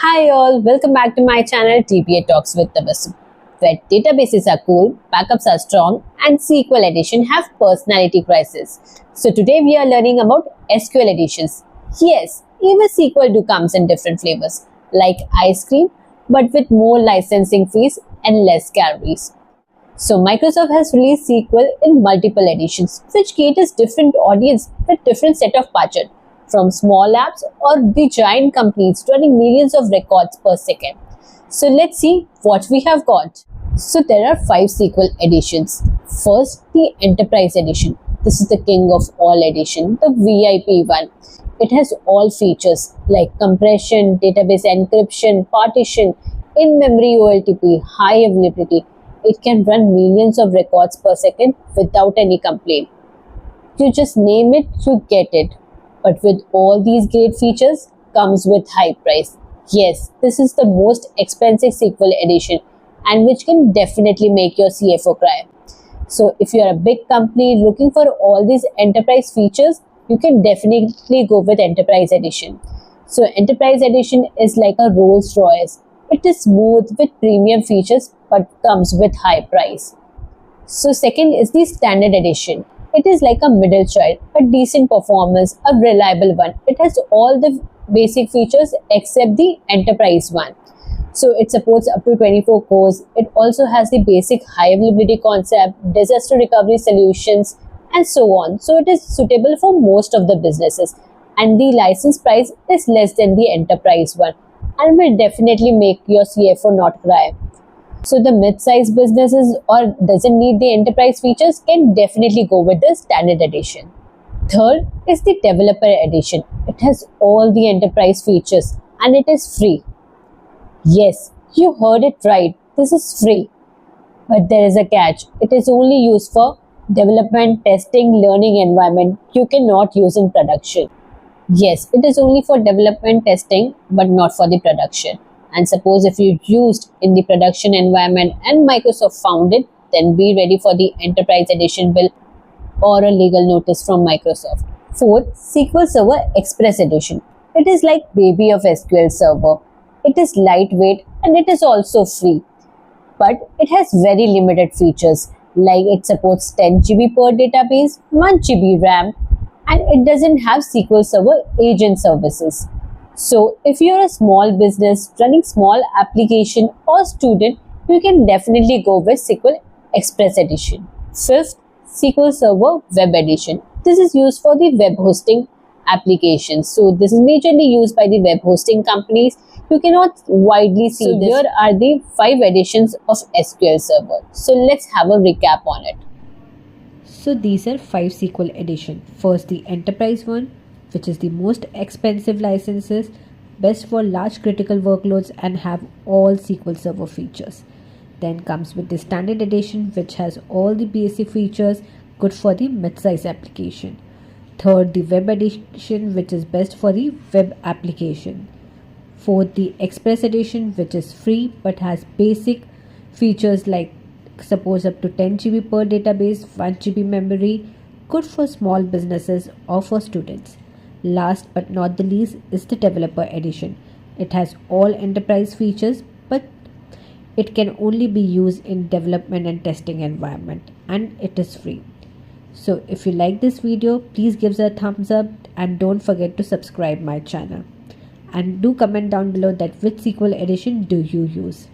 Hi all, welcome back to my channel TPA Talks with Tabassum, where databases are cool, backups are strong, and SQL edition have personality crisis. So today we are learning about SQL editions. Yes, even SQL do comes in different flavors, like ice cream, but with more licensing fees and less calories. So Microsoft has released SQL in multiple editions, which caters different audience with different set of budget, from small apps or the giant companies running millions of records per second. So let's see what we have got. So there are 5 SQL editions. First, the Enterprise edition. This is the king of all edition, the VIP one. It has all features like compression, database encryption, partition, in-memory OLTP, high availability. It can run millions of records per second without any complaint. You just name it, you get it. But with all these great features comes with high price. Yes, this is the most expensive SQL edition and which can definitely make your CFO cry. So if you are a big company looking for all these enterprise features, you can definitely go with Enterprise edition. So Enterprise edition is like a Rolls Royce. It is smooth with premium features but comes with high price. So second is the Standard edition. It is like a middle child, a decent performance, a reliable one. It has all the basic features except the Enterprise one. So it supports up to 24 cores. It also has the basic high availability concept, disaster recovery solutions, and so on. So it is suitable for most of the businesses. And the license price is less than the Enterprise one and will definitely make your CFO not cry. So the mid-sized businesses or doesn't need the enterprise features can definitely go with the Standard edition. Third is the Developer edition. It has all the enterprise features and it is free. Yes, you heard it right. This is free. But there is a catch. It is only used for development, testing, learning environment. You cannot use in production. Yes, it is only for development testing but not for the production. And suppose if you used in the production environment and Microsoft found it, then be ready for the Enterprise edition bill or a legal notice from Microsoft. Fourth, SQL Server Express edition. It is like baby of SQL Server. It is lightweight and it is also free. But it has very limited features like it supports 10 GB per database, 1 GB RAM, and it doesn't have SQL Server agent services. So if you're a small business running small application or student, you can definitely go with SQL Express edition. Fifth, SQL Server Web edition. This is used for the web hosting applications. So this is majorly used by the web hosting companies. You cannot widely see this. Here are the 5 editions of SQL Server. So let's have a recap on it. So these are 5 SQL edition. First, the Enterprise one, which is the most expensive licenses, best for large critical workloads and have all SQL Server features. Then comes with the Standard edition, which has all the basic features, good for the mid-size application. Third, the Web edition, which is best for the web application. Fourth, the Express edition, which is free but has basic features like suppose up to 10 GB per database, 1 GB memory, good for small businesses or for students. Last but not the least is the Developer edition. It has all enterprise features but it can only be used in development and testing environment and it is free. So if you like this video, please give us a thumbs up and don't forget to subscribe my channel. And do comment down below that which SQL edition do you use.